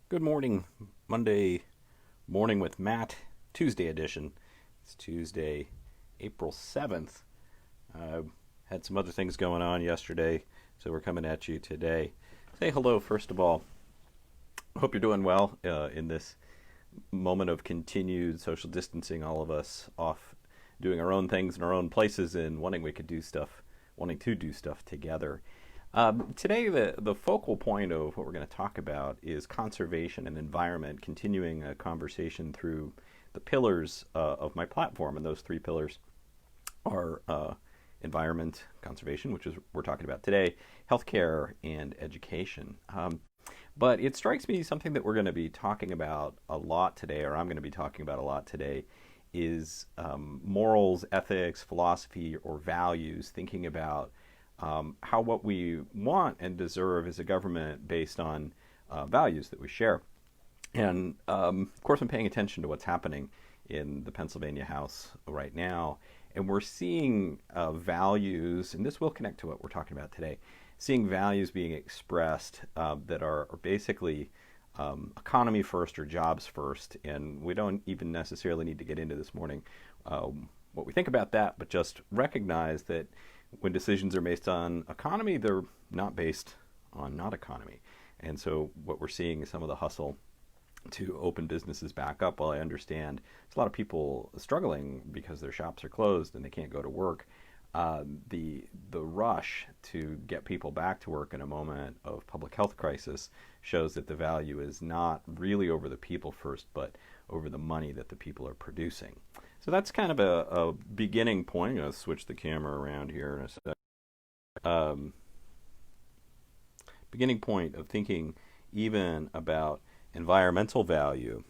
Good morning, Monday morning with Matt, Tuesday edition. It's Tuesday, April 7th. Had some other things going on yesterday, so we're coming at you today. Say hello, first of all. Hope you're doing well in this moment of continued social distancing, all of us off doing our own things in our own places and wanting to do stuff together. Today, the focal point of what we're going to talk about is conservation and environment, continuing a conversation through the pillars of my platform. And those three pillars are environment, conservation, which is what we're talking about today, healthcare, and education. But it strikes me something that we're going to be talking about a lot today, or I'm going to be talking about a lot today, is morals, ethics, philosophy, or values, thinking about how what we want and deserve is a government based on values that we share. And of course, I'm paying attention to what's happening in the Pennsylvania House right now. And we're seeing values, and this will connect to what we're talking about today, seeing values being expressed that are basically economy first or jobs first. And we don't even necessarily need to get into this morning what we think about that, but just recognize that when decisions are based on economy, they're not based on not economy. And so what we're seeing is some of the hustle to open businesses back up. While I understand there's a lot of people struggling because their shops are closed and they can't go to work, the rush to get people back to work in a moment of public health crisis shows that the value is not really over the people first, but over the money that the people are producing. So that's kind of a beginning point. I'm going to switch the camera around here in a sec. Um, Beginning point of thinking even about environmental value.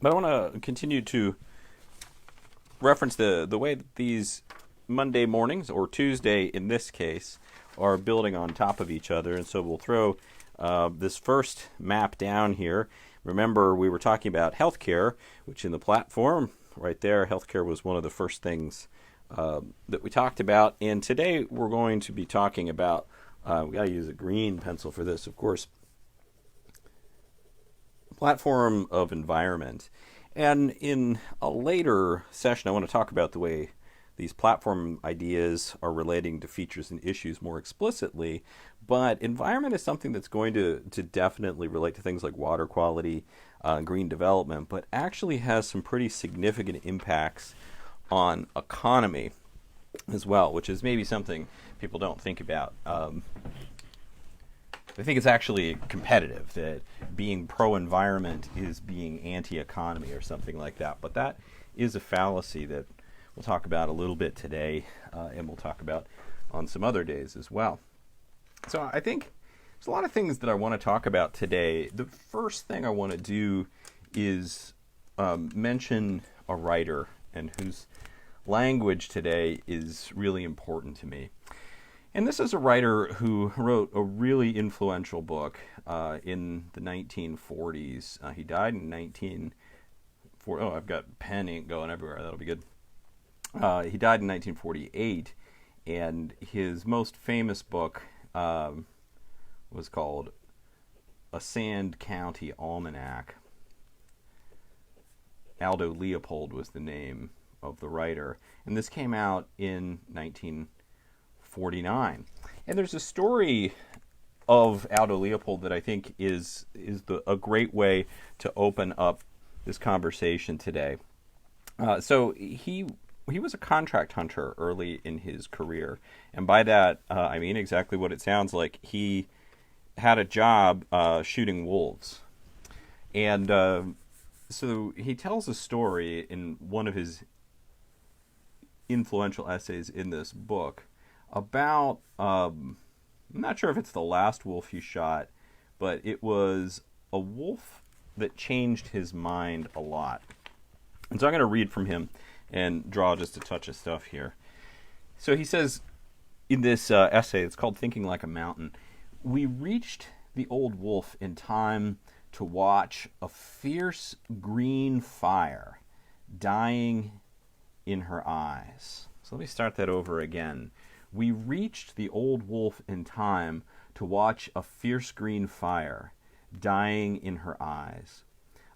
But I want to continue to reference the way that these Monday mornings, or Tuesday in this case, are building on top of each other. And so we'll throw this first map down here. Remember, we were talking about healthcare, which in the platform right there, healthcare was one of the first things that we talked about. And today we're going to be talking about, we got to use a green pencil for this, of course, platform of environment. And in a later session, I want to talk about the way these platform ideas are relating to features and issues more explicitly. But environment is something that's going to definitely relate to things like water quality, green development, but actually has some pretty significant impacts on economy as well, which is maybe something people don't think about. I think it's actually competitive, that being pro-environment is being anti-economy or something like that. But that is a fallacy that we'll talk about a little bit today, and we'll talk about on some other days as well. So I think there's a lot of things that I want to talk about today. The first thing I want to do is mention a writer and whose language today is really important to me. And this is a writer who wrote a really influential book in the 1940s. He died in 1940. Oh, I've got pen ink going everywhere. That'll be good. He died in 1948, and his most famous book was called A Sand County Almanac. Aldo Leopold was the name of the writer, and this came out in 1949. And there's a story of Aldo Leopold that I think is a great way to open up this conversation today. So he was a contract hunter early in his career, and by that I mean exactly what it sounds like. He had a job shooting wolves, and so he tells a story in one of his influential essays in this book about, I'm not sure if it's the last wolf he shot, but it was a wolf that changed his mind a lot. And so I'm going to read from him and draw just a touch of stuff here. So he says in this essay, it's called Thinking Like a Mountain, we reached the old wolf in time to watch a fierce green fire dying in her eyes. So let me start that over again. We reached the old wolf in time to watch a fierce green fire dying in her eyes.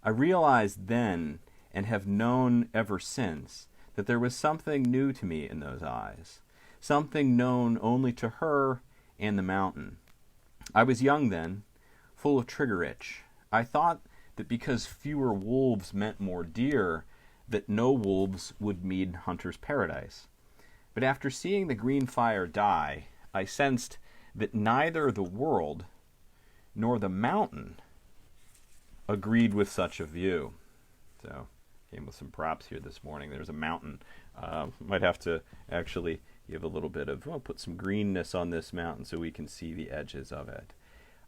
I realized then, and have known ever since, that there was something new to me in those eyes, something known only to her and the mountain. I was young then, full of trigger itch. I thought that because fewer wolves meant more deer, that no wolves would mean hunter's paradise. But after seeing the green fire die, I sensed that neither the world nor the mountain agreed with such a view. So, came with some props here this morning. There's a mountain. Might have to actually give a little bit of, put some greenness on this mountain so we can see the edges of it.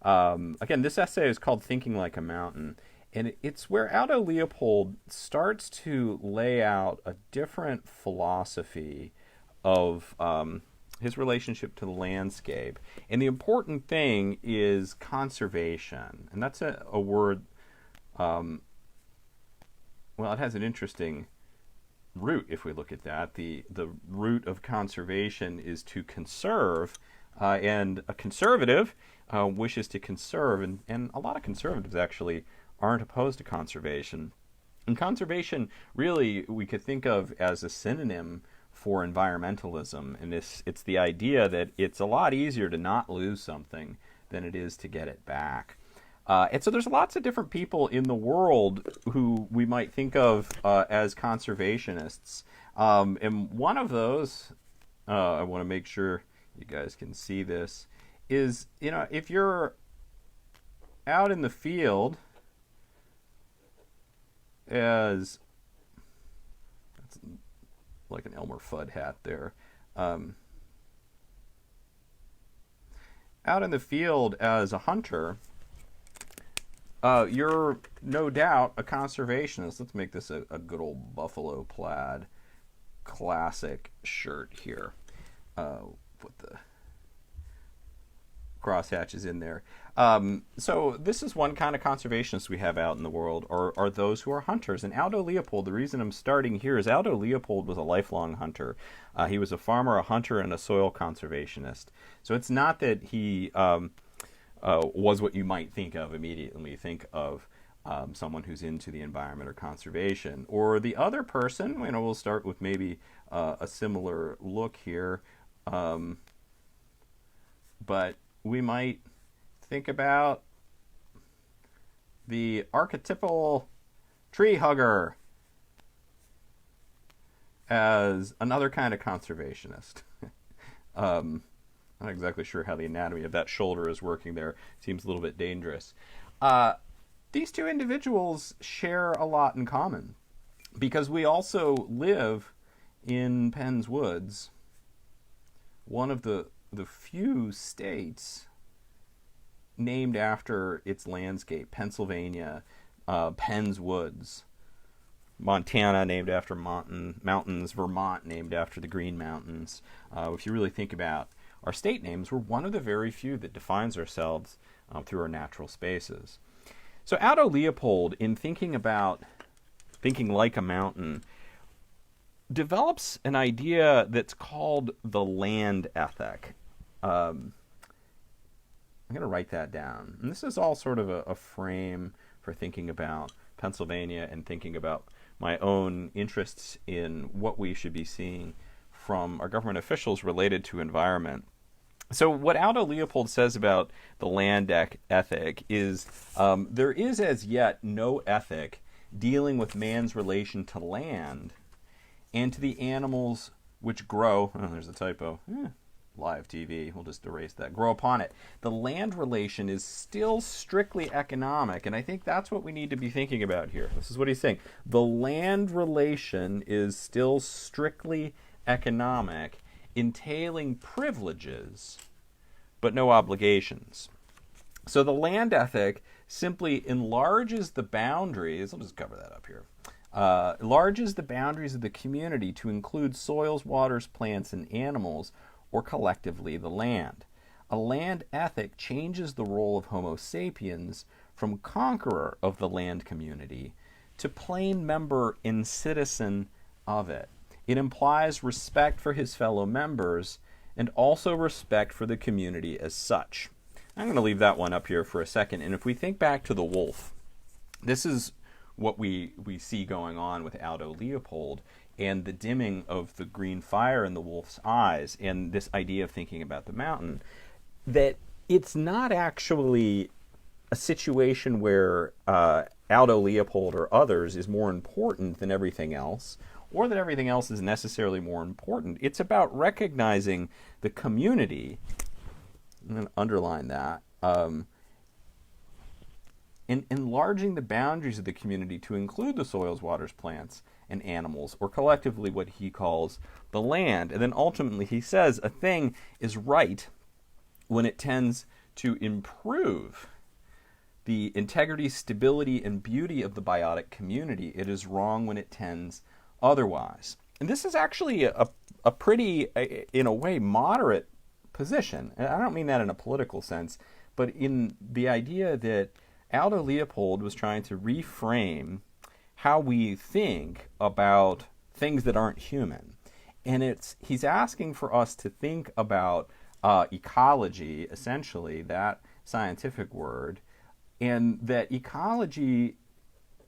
Again, this essay is called Thinking Like a Mountain, and it's where Aldo Leopold starts to lay out a different philosophy of his relationship to the landscape. And the important thing is conservation. And that's a word, well, it has an interesting root if we look at that. The root of conservation is to conserve, and a conservative wishes to conserve, and a lot of conservatives actually aren't opposed to conservation. And conservation really we could think of as a synonym for environmentalism, and it's the idea that it's a lot easier to not lose something than it is to get it back. And so there's lots of different people in the world who we might think of as conservationists. And one of those, I want to make sure you guys can see this, is, if you're out in the field as, that's like an Elmer Fudd hat there, out in the field as a hunter, you're no doubt a conservationist. Let's make this a good old buffalo plaid classic shirt here. Put the crosshatches in there. So this is one kind of conservationists we have out in the world, are those who are hunters. And Aldo Leopold, the reason I'm starting here is Aldo Leopold was a lifelong hunter. He was a farmer, a hunter, and a soil conservationist. So it's not that he was what you might think of immediately when you think of someone who's into the environment or conservation. Or the other person, we'll start with maybe a similar look here. But we might think about the archetypal tree hugger as another kind of conservationist. Not exactly sure how the anatomy of that shoulder is working there. Seems a little bit dangerous. These two individuals share a lot in common because we also live in Penn's Woods, one of the few states named after its landscape. Pennsylvania, Penn's Woods. Montana named after mountains. Vermont named after the Green Mountains. If you really think about our state names, we're one of the very few that defines ourselves through our natural spaces. So Aldo Leopold, in thinking like a mountain, develops an idea that's called the land ethic. I'm going to write that down. And this is all sort of a frame for thinking about Pennsylvania and thinking about my own interests in what we should be seeing from our government officials related to environment. So what Aldo Leopold says about the land ethic is there is as yet no ethic dealing with man's relation to land and to the animals which grow, there's a typo, live TV, we'll just erase that, grow upon it. The land relation is still strictly economic, and I think that's what we need to be thinking about here. This is what he's saying. The land relation is still strictly economic, entailing privileges, but no obligations. So the land ethic simply enlarges the boundaries, I'll just cover that up here, enlarges the boundaries of the community to include soils, waters, plants, and animals, or collectively the land. A land ethic changes the role of Homo sapiens from conqueror of the land community to plain member and citizen of it. It implies respect for his fellow members and also respect for the community as such. I'm going to leave that one up here for a second. And if we think back to the wolf, this is what we see going on with Aldo Leopold and the dimming of the green fire in the wolf's eyes, and this idea of thinking about the mountain, that it's not actually a situation where Aldo Leopold or others is more important than everything else, or that everything else is necessarily more important. It's about recognizing the community. I'm going to underline that. And enlarging the boundaries of the community to include the soils, waters, plants, and animals, or collectively what he calls the land. And then ultimately he says a thing is right when it tends to improve the integrity, stability, and beauty of the biotic community. It is wrong when it tends otherwise. And this is actually a pretty, in a way, moderate position. And I don't mean that in a political sense, but in the idea that Aldo Leopold was trying to reframe how we think about things that aren't human. And he's asking for us to think about ecology, essentially, that scientific word, and that ecology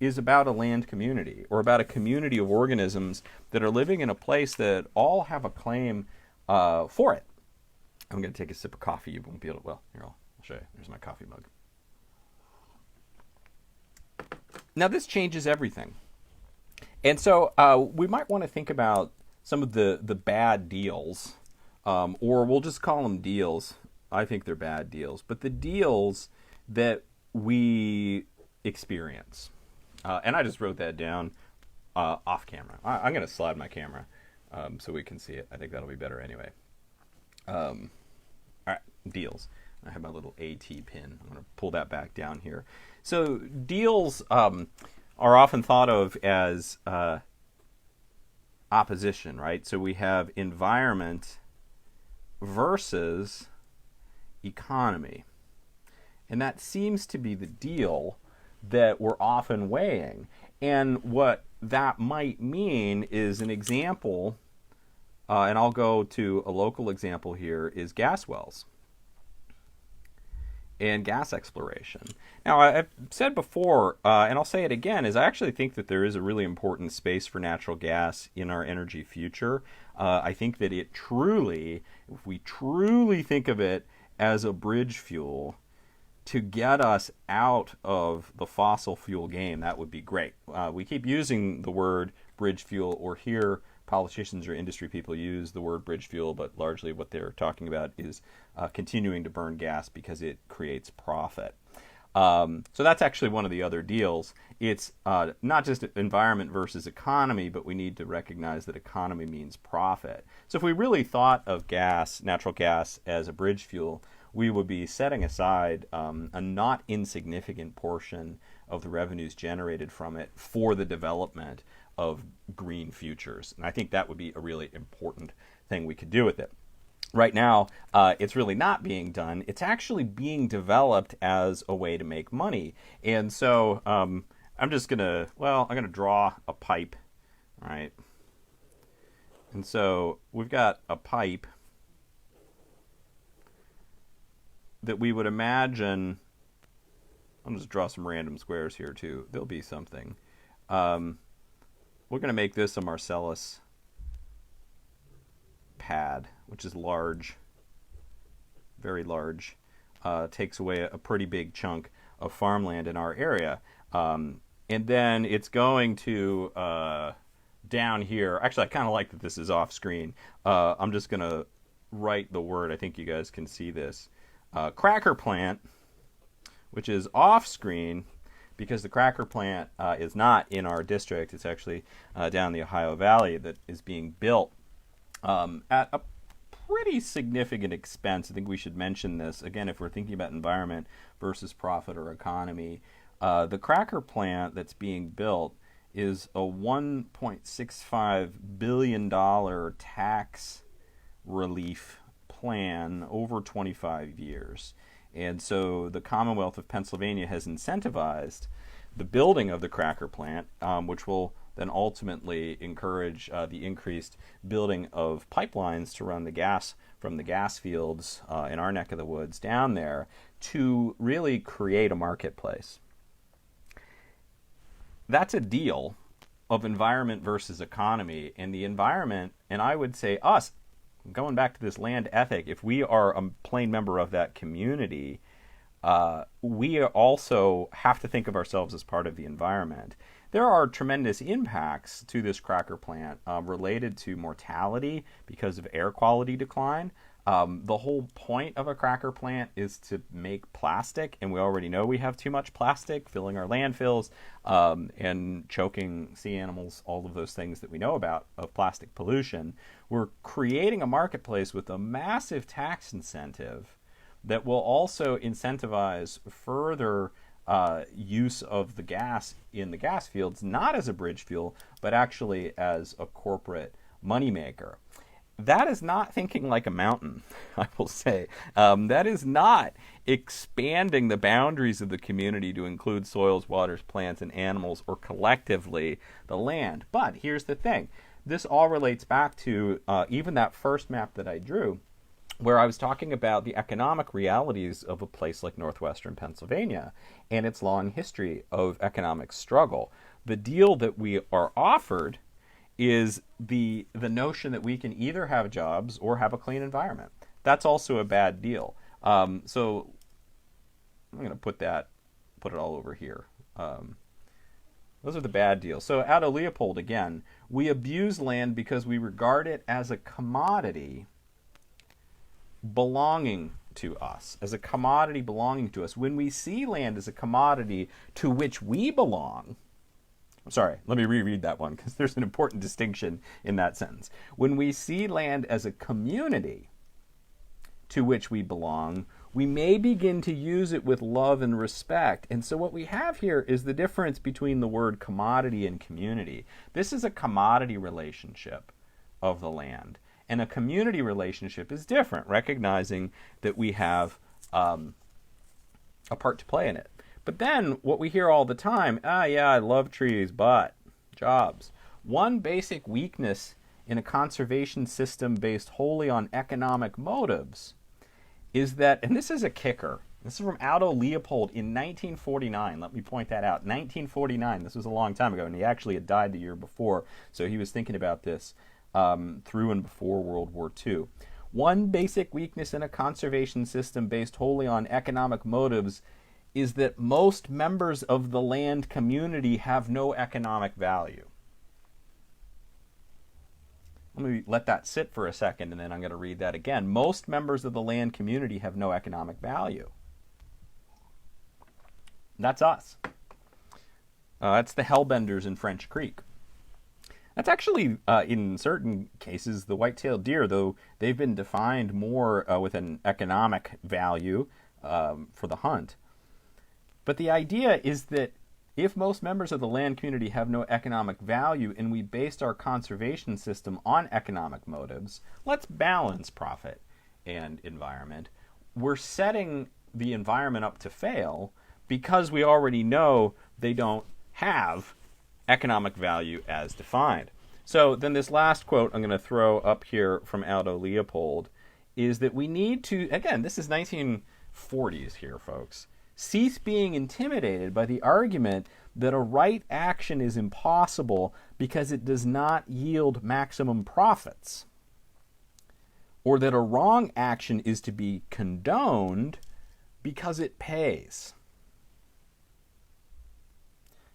is about a land community, or about a community of organisms that are living in a place that all have a claim for it. I'm going to take a sip of coffee. You won't be able to, well, here, I'll show you. There's my coffee mug. Now this changes everything. And so we might want to think about some of the bad deals, or we'll just call them deals. I think they're bad deals, but the deals that we experience. And I just wrote that down off camera. I'm going to slide my camera so we can see it. I think that'll be better anyway. All right, deals. I have my little AT pin. I'm going to pull that back down here. So deals are often thought of as opposition, right? So we have environment versus economy. And that seems to be the deal that we're often weighing. And what that might mean is an example, and I'll go to a local example here, is gas wells and gas exploration. Now, I've said before, and I'll say it again, is I actually think that there is a really important space for natural gas in our energy future. I think that it truly, if we truly think of it as a bridge fuel to get us out of the fossil fuel game, that would be great. We keep using the word bridge fuel, or here politicians or industry people use the word bridge fuel, but largely what they're talking about is continuing to burn gas because it creates profit. So that's actually one of the other deals. It's not just environment versus economy, but we need to recognize that economy means profit. So if we really thought of gas, natural gas, as a bridge fuel, we would be setting aside a not insignificant portion of the revenues generated from it for the development of green futures. And I think that would be a really important thing we could do with it. Right now, it's really not being done. It's actually being developed as a way to make money. And so I'm just going to, I'm going to draw a pipe, all right? And so we've got a pipe that we would imagine, I'll just draw some random squares here too. There'll be something. We're going to make this a Marcellus pad, which is large, very large. Takes away a pretty big chunk of farmland in our area. And then it's going to, down here, actually I kind of like that this is off screen. I'm just going to write the word, I think you guys can see this. Cracker plant, which is off screen because the cracker plant is not in our district. It's actually down the Ohio Valley that is being built at a pretty significant expense. I think we should mention this. Again, if we're thinking about environment versus profit or economy, the cracker plant that's being built is a $1.65 billion tax relief plan over 25 years. And so the Commonwealth of Pennsylvania has incentivized the building of the cracker plant, which will then ultimately encourage the increased building of pipelines to run the gas from the gas fields in our neck of the woods down there to really create a marketplace. That's a deal of environment versus economy. And the environment, and I would say us, going back to this land ethic, if we are a plain member of that community, we also have to think of ourselves as part of the environment. There are tremendous impacts to this cracker plant related to mortality because of air quality decline. The whole point of a cracker plant is to make plastic, and we already know we have too much plastic filling our landfills and choking sea animals, all of those things that we know about of plastic pollution. We're creating a marketplace with a massive tax incentive that will also incentivize further use of the gas in the gas fields, not as a bridge fuel, but actually as a corporate moneymaker. That is not thinking like a mountain, I will say. That is not expanding the boundaries of the community to include soils, waters, plants, and animals, or collectively the land. But here's the thing. This all relates back to even that first map that I drew, where I was talking about the economic realities of a place like northwestern Pennsylvania and its long history of economic struggle. The deal that we are offered is the notion that we can either have jobs or have a clean environment. That's also a bad deal. So I'm going to put it all over here. Those are the bad deals. So Aldo Leopold, again, we abuse land because we regard it as a commodity belonging to us, as a commodity belonging to us. When we see land as a commodity to which we belong, sorry, let me reread that one because there's an important distinction in that sentence. When we see land as a community to which we belong, we may begin to use it with love and respect. And so what we have here is the difference between the word commodity and community. This is a commodity relationship of the land. And a community relationship is different, recognizing that we have a part to play in it. But then what we hear all the time, yeah, I love trees, but jobs. One basic weakness in a conservation system based wholly on economic motives is that, and this is a kicker, this is from Aldo Leopold in 1949. Let me point that out. 1949, this was a long time ago, and he actually had died the year before, so he was thinking about this through and before World War II. One basic weakness in a conservation system based wholly on economic motives is that most members of the land community have no economic value. Let me let that sit for a second, and then I'm going to read that again. Most members of the land community have no economic value. That's us. That's the hellbenders in French Creek. That's actually, in certain cases, the white-tailed deer, though they've been defined more with an economic value for the hunt. But the idea is that if most members of the land community have no economic value and we based our conservation system on economic motives, let's balance profit and environment. We're setting the environment up to fail because we already know they don't have economic value as defined. So then this last quote I'm going to throw up here from Aldo Leopold is that we need to, again, this is 1940s here, folks, cease being intimidated by the argument that a right action is impossible because it does not yield maximum profits, or that a wrong action is to be condoned because it pays.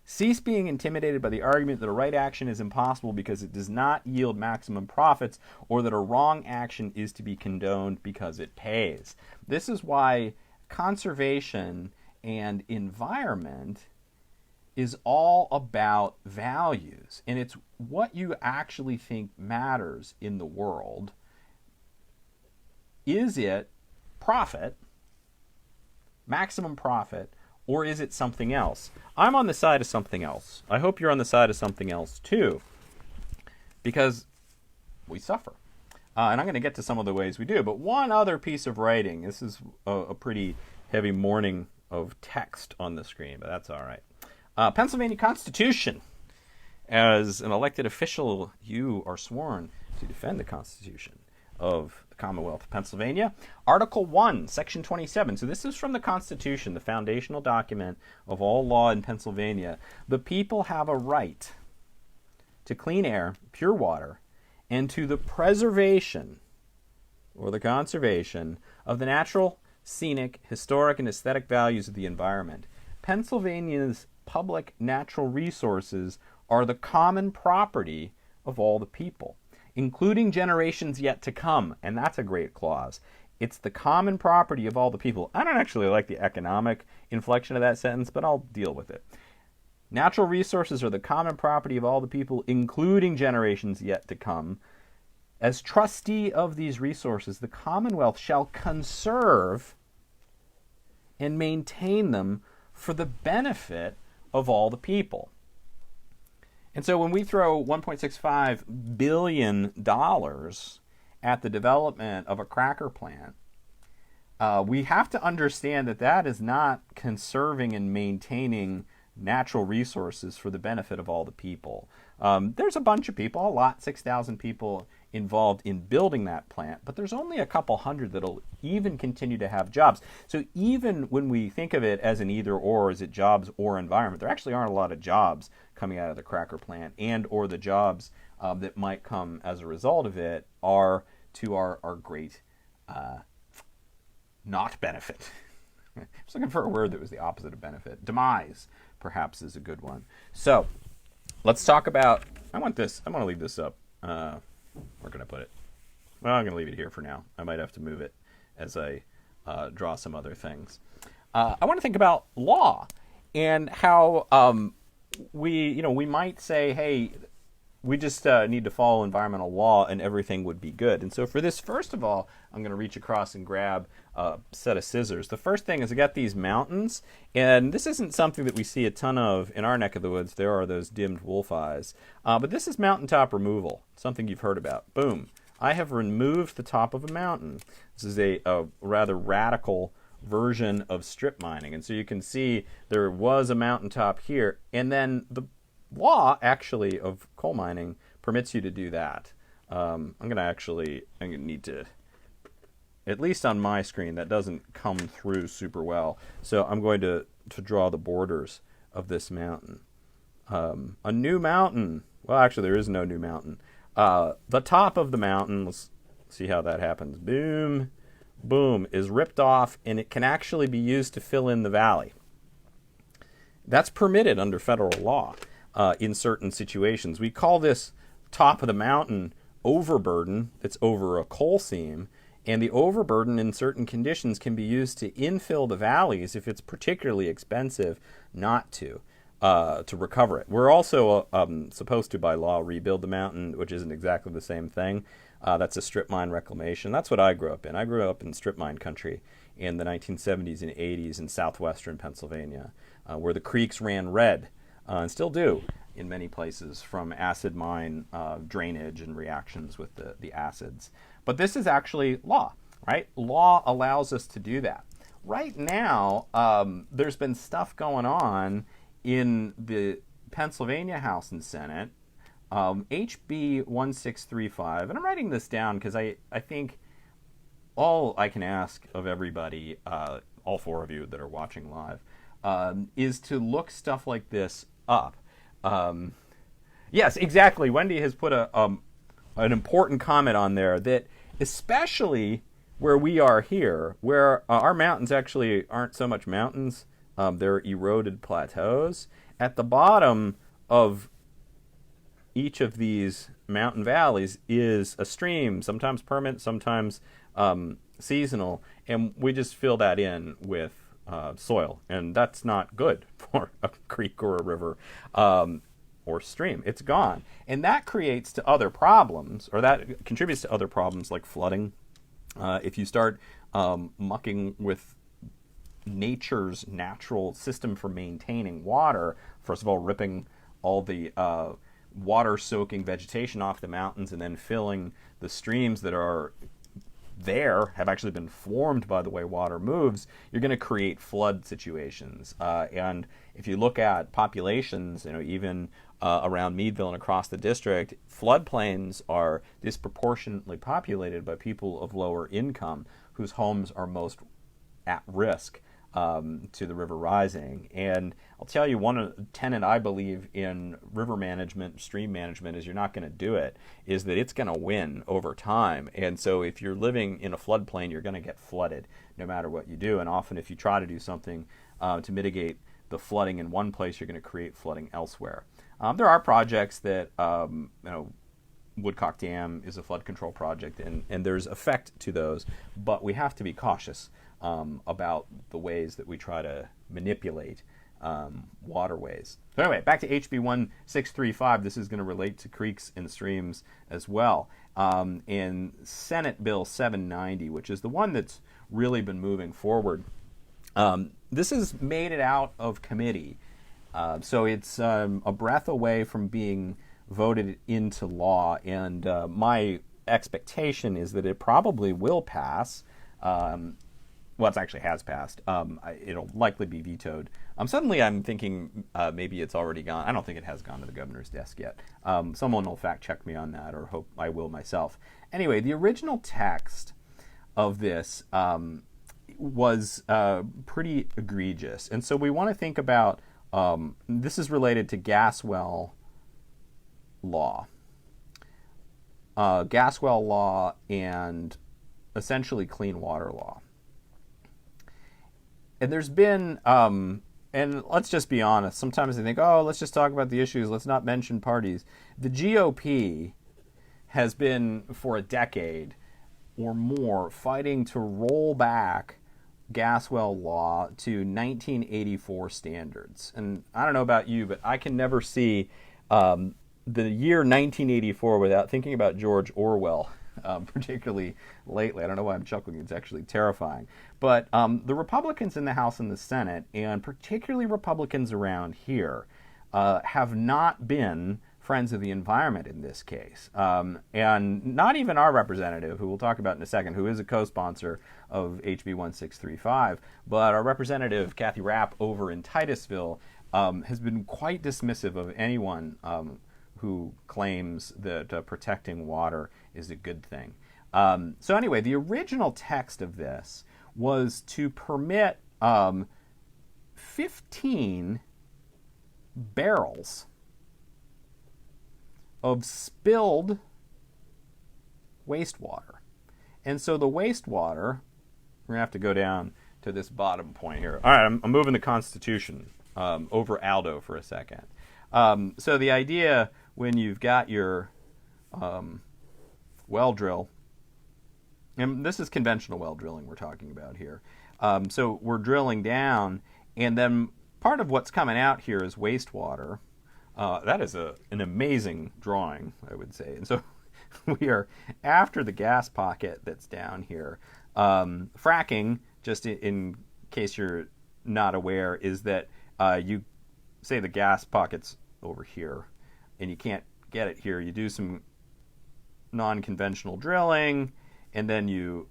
Cease being intimidated by the argument that a right action is impossible because it does not yield maximum profits, or that a wrong action is to be condoned because it pays. This is why conservation and environment is all about values, and it's what you actually think matters in the world. Is it profit, maximum profit, or is it something else? I'm on the side of something else. I hope you're on the side of something else too, because we suffer. And I'm going to get to some of the ways we do. But one other piece of writing, this is a pretty heavy morning of text on the screen, but that's all right. Pennsylvania Constitution. As an elected official, you are sworn to defend the Constitution. of the Commonwealth of Pennsylvania. Article 1, Section 27. So this is from the Constitution, the foundational document of all law in Pennsylvania. The people have a right to clean air, pure water, and to the preservation or the conservation of the natural, scenic, historic, and aesthetic values of the environment. Pennsylvania's public natural resources are the common property of all the people, including generations yet to come. And that's a great clause. It's the common property of all the people. I don't actually like the economic inflection of that sentence, but I'll deal with it. Natural resources are the common property of all the people, including generations yet to come. As trustee of these resources, the Commonwealth shall conserve and maintain them for the benefit of all the people. And so when we throw $1.65 billion at the development of a cracker plant, we have to understand that that is not conserving and maintaining natural resources for the benefit of all the people. There's a bunch of people, a lot, 6,000 people involved in building that plant, but there's only a couple hundred that'll even continue to have jobs. So even when we think of it as an either or, is it jobs or environment, there actually aren't a lot of jobs coming out of the cracker plant, and or the jobs that might come as a result of it are to our great not benefit. I was looking for a word that was the opposite of benefit. Demise, perhaps, is a good one. So let's talk about, I want to leave this up. Where can I put it? Well, I'm going to leave it here for now. I might have to move it as I draw some other things. I want to think about law and how we might say, hey, we just need to follow environmental law and everything would be good. And so for this, first of all, I'm going to reach across and grab a set of scissors. The first thing is I got these mountains, and this isn't something that we see a ton of in our neck of the woods. There are those dimmed wolf eyes. But this is mountaintop removal, something you've heard about. Boom. I have removed the top of a mountain. This is a rather radical version of strip mining. And so you can see there was a mountaintop here, and then the law actually of coal mining permits you to do that. I'm going to need to, at least on my screen, that doesn't come through super well. So I'm going to draw the borders of this mountain. A new mountain. Well, actually, there is no new mountain. The top of the mountain, let's see how that happens. Boom, boom, is ripped off, and it can actually be used to fill in the valley. That's permitted under federal law. In certain situations. We call this top of the mountain overburden. It's over a coal seam, and the overburden in certain conditions can be used to infill the valleys if it's particularly expensive not to recover it. We're also supposed to, by law, rebuild the mountain, which isn't exactly the same thing. That's a strip mine reclamation. That's what I grew up in. I grew up in strip mine country in the 1970s and 80s in southwestern Pennsylvania, where the creeks ran red. And still do in many places from acid mine drainage and reactions with the acids. But this is actually law, right? Law allows us to do that. Right now, there's been stuff going on in the Pennsylvania House and Senate, HB 1635, and I'm writing this down because I think all I can ask of everybody, all four of you that are watching live, is to look stuff like this up. Yes, exactly. Wendy has put an important comment on there that especially where we are here, where our mountains actually aren't so much mountains, they're eroded plateaus. At the bottom of each of these mountain valleys is a stream, sometimes permanent, sometimes seasonal, and we just fill that in with soil, and that's not good for a creek or a river or stream. It's gone, and that creates to other problems, or that contributes to other problems like flooding. If you start mucking with nature's natural system for maintaining water, first of all, ripping all the water-soaking vegetation off the mountains and then filling the streams that are there have actually been formed by the way water moves, you're going to create flood situations. And if you look at populations, even around Meadville and across the district, floodplains are disproportionately populated by people of lower income whose homes are most at risk to the river rising. And I'll tell you, one tenet I believe in river management, stream management, is you're not going to do it, is that it's going to win over time. And so if you're living in a floodplain, you're going to get flooded no matter what you do. And often if you try to do something to mitigate the flooding in one place, you're going to create flooding elsewhere. There are projects that, Woodcock Dam is a flood control project, and there's effect to those, but we have to be cautious about the ways that we try to manipulate waterways. So anyway, back to HB 1635. This is going to relate to creeks and streams as well. In Senate Bill 790, which is the one that's really been moving forward, this has made it out of committee. So it's a breath away from being voted into law, and my expectation is that it probably will pass. Well, it actually has passed. It'll likely be vetoed. Suddenly I'm thinking maybe it's already gone. I don't think it has gone to the governor's desk yet. Someone will fact check me on that, or hope I will myself. Anyway, the original text of this was pretty egregious. And so we want to think about, this is related to gas well law. Gas well law and essentially clean water law. And there's been, and let's just be honest, sometimes they think, oh, let's just talk about the issues, let's not mention parties. The GOP has been, for a decade or more, fighting to roll back gas well law to 1984 standards. And I don't know about you, but I can never see the year 1984 without thinking about George Orwell. Particularly lately. I don't know why I'm chuckling. It's actually terrifying. But the Republicans in the House and the Senate, and particularly Republicans around here, have not been friends of the environment in this case. And not even our representative, who we'll talk about in a second, who is a co-sponsor of HB 1635, but our representative, Kathy Rapp, over in Titusville, has been quite dismissive of anyone who claims that protecting water is a good thing. So anyway, the original text of this was to permit 15 barrels of spilled wastewater. And so the wastewater, we're going to have to go down to this bottom point here. All right, I'm moving the Constitution over Aldo for a second. So the idea, when you've got your well drill, and this is conventional well drilling we're talking about here. So we're drilling down, and then part of what's coming out here is wastewater. That is an amazing drawing, I would say. And so we are after the gas pocket that's down here. Fracking, just in case you're not aware, is that you say the gas pocket's over here, and you can't get it here. You do some non-conventional drilling, and then you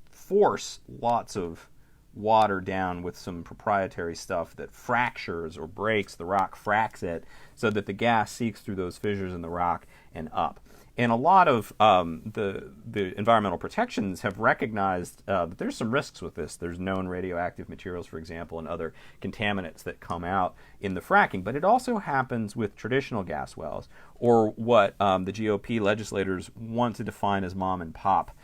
force lots of water down with some proprietary stuff that fractures or breaks the rock, fracks it, so that the gas seeps through those fissures in the rock and up. And a lot of the environmental protections have recognized that there's some risks with this. There's known radioactive materials, for example, and other contaminants that come out in the fracking. But it also happens with traditional gas wells, or what the GOP legislators want to define as mom and pop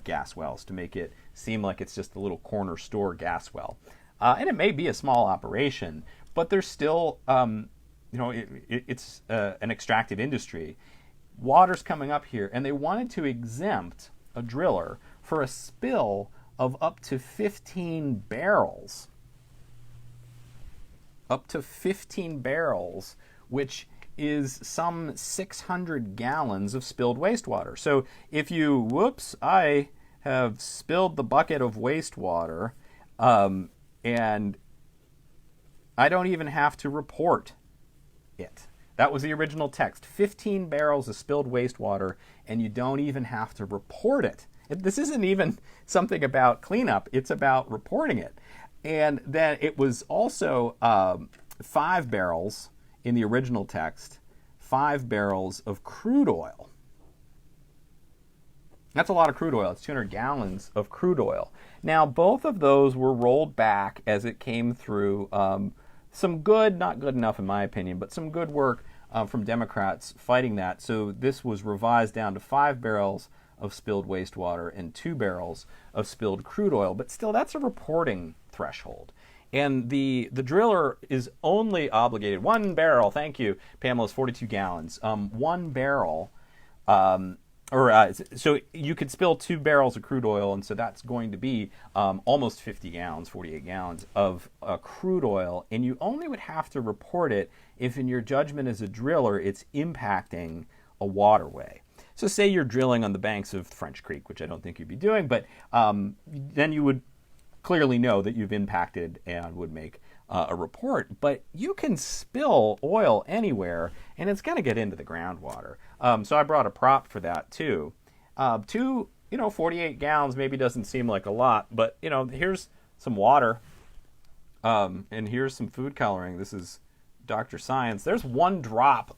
gas wells, to make it seem like it's just a little corner store gas well. And it may be a small operation, but there's still, it's an extractive industry. Water's coming up here, and they wanted to exempt a driller for a spill of up to 15 barrels. Up to 15 barrels, which is some 600 gallons of spilled wastewater. So if I have spilled the bucket of wastewater, and I don't even have to report it. That was the original text. 15 barrels of spilled wastewater, and you don't even have to report it. This isn't even something about cleanup. It's about reporting it. And then it was also 5 barrels in the original text, 5 barrels of crude oil. That's a lot of crude oil. It's 200 gallons of crude oil. Now, both of those were rolled back as it came through some good, not good enough in my opinion, but some good work from Democrats fighting that. So this was revised down to 5 barrels of spilled wastewater and 2 barrels of spilled crude oil. But still, that's a reporting threshold. And the driller is only obligated 1 barrel. Thank you, Pamela. Is 42 gallons. 1 barrel. So you could spill 2 barrels of crude oil, and so that's going to be almost 50 gallons, 48 gallons of crude oil, and you only would have to report it if, in your judgment as a driller, it's impacting a waterway. So say you're drilling on the banks of French Creek, which I don't think you'd be doing, but then you would clearly know that you've impacted and would make a report. But you can spill oil anywhere, and it's going to get into the groundwater. So I brought a prop for that too. 48 gallons maybe doesn't seem like a lot, but here's some water, and here's some food coloring. This is Dr. Science. There's 1 drop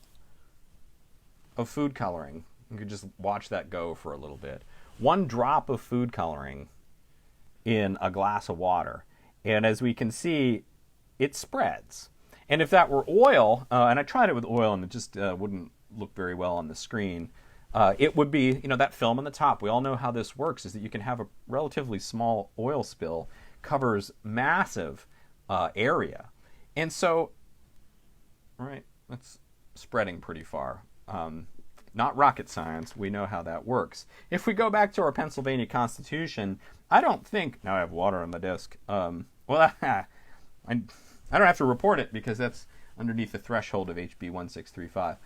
of food coloring. You could just watch that go for a little bit. 1 drop of food coloring in a glass of water, and as we can see, it spreads. And if that were oil, and I tried it with oil, and it just wouldn't look very well on the screen, it would be, that film on the top. We all know how this works, is that you can have a relatively small oil spill, covers massive area. And so, right, that's spreading pretty far. Not rocket science. We know how that works. If we go back to our Pennsylvania Constitution, I don't think... Now I have water on my desk. I don't have to report it because that's underneath the threshold of HB 1635.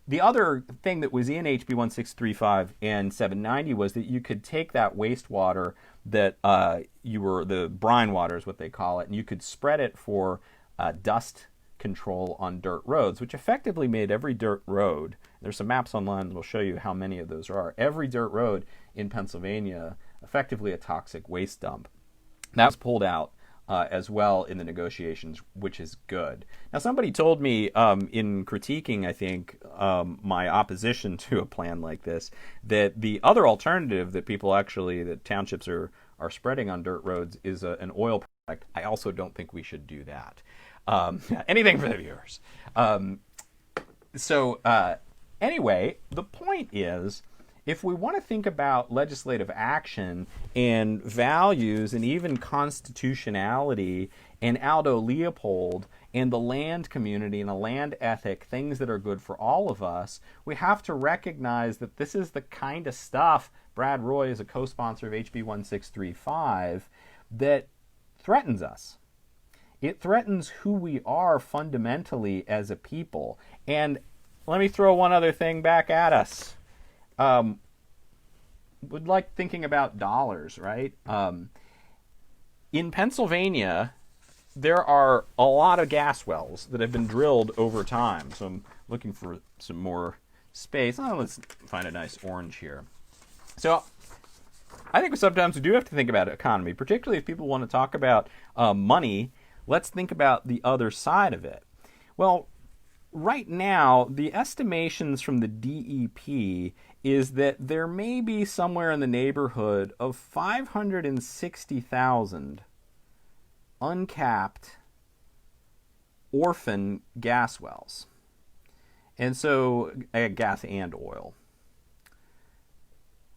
The other thing that was in HB 1635 and 790 was that you could take that wastewater that the brine water is what they call it, and you could spread it for dust control on dirt roads, which effectively made every dirt road, there's some maps online that will show you how many of those there are, every dirt road in Pennsylvania effectively a toxic waste dump. That was pulled out as well in the negotiations, which is good. Now, somebody told me in critiquing, I think, my opposition to a plan like this, that the other alternative that townships are spreading on dirt roads is an oil product. I also don't think we should do that. Anything for the viewers. Anyway, the point is, if we want to think about legislative action and values and even constitutionality and Aldo Leopold and the land community and a land ethic, things that are good for all of us, we have to recognize that this is the kind of stuff, Brad Roy is a co-sponsor of HB 1635, that threatens us. It threatens who we are fundamentally as a people. And let me throw one other thing back at us. Would like thinking about dollars, right? In Pennsylvania, there are a lot of gas wells that have been drilled over time. So I'm looking for some more space. Let's find a nice orange here. So I think sometimes we do have to think about economy, particularly if people want to talk about money. Let's think about the other side of it. Well, right now, the estimations from the DEP is that there may be somewhere in the neighborhood of 560,000 uncapped orphan gas wells. And so, gas and oil.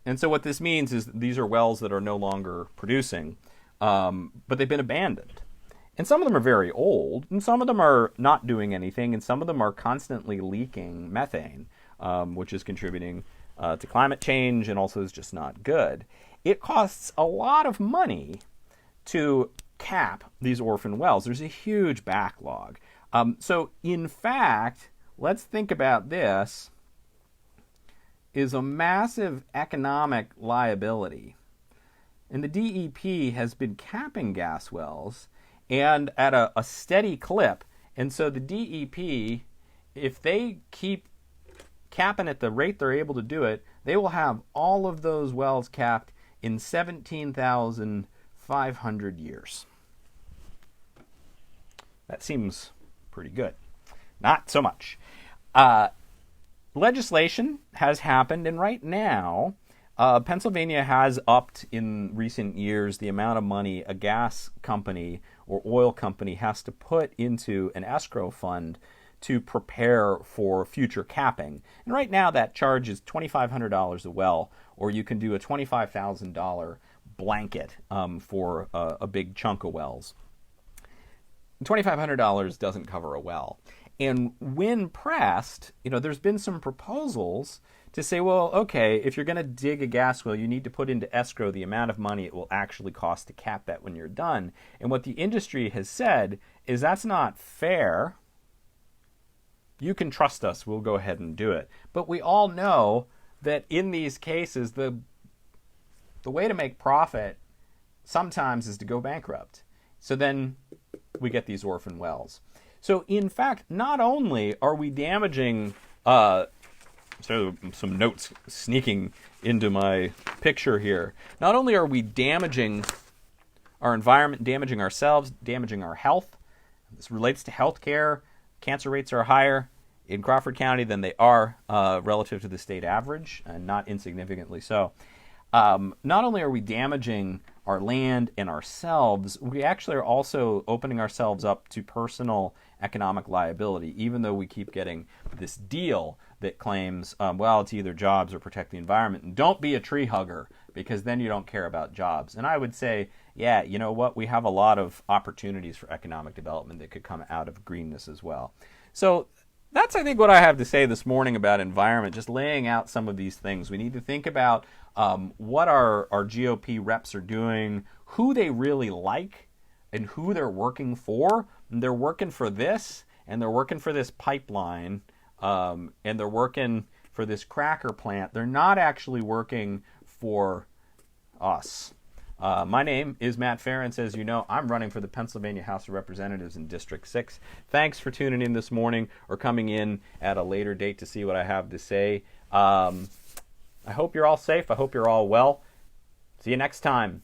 And so what this means is that these are wells that are no longer producing, but they've been abandoned. And some of them are very old, and some of them are not doing anything, and some of them are constantly leaking methane, which is contributing to climate change and also is just not good. It costs a lot of money to cap these orphan wells. There's a huge backlog. So in fact, let's think about this, is a massive economic liability. And the DEP has been capping gas wells and at a steady clip. And so the DEP, if they keep capping at the rate they're able to do it, they will have all of those wells capped in 17,500 years. That seems pretty good. Not so much. Legislation has happened, and right now, Pennsylvania has upped in recent years the amount of money a gas company or oil company has to put into an escrow fund to prepare for future capping. And right now that charge is $2,500 a well, or you can do a $25,000 blanket for a big chunk of wells. $2,500 doesn't cover a well. And when pressed, there's been some proposals to say, well, okay, if you're going to dig a gas well, you need to put into escrow the amount of money it will actually cost to cap that when you're done. And what the industry has said is that's not fair. You can trust us, we'll go ahead and do it. But we all know that in these cases, the way to make profit sometimes is to go bankrupt. So then we get these orphan wells. So in fact, not only are we damaging, so some notes sneaking into my picture here, not only are we damaging our environment, damaging ourselves, damaging our health. This relates to healthcare. Cancer rates are higher in Crawford County than they are relative to the state average, and not insignificantly so. Not only are we damaging our land and ourselves, we actually are also opening ourselves up to personal economic liability, even though we keep getting this deal that claims, well, it's either jobs or protect the environment. And don't be a tree hugger, because then you don't care about jobs. And I would say, yeah, you know what? We have a lot of opportunities for economic development that could come out of greenness as well. So that's, I think, what I have to say this morning about environment, just laying out some of these things. We need to think about what our GOP reps are doing, who they really like, and who they're working for. And they're working for this, and they're working for this pipeline, and they're working for this cracker plant. They're not actually working for us. My name is Matt Ferentz. As you know, I'm running for the Pennsylvania House of Representatives in District 6. Thanks for tuning in this morning or coming in at a later date to see what I have to say. I hope you're all safe. I hope you're all well. See you next time.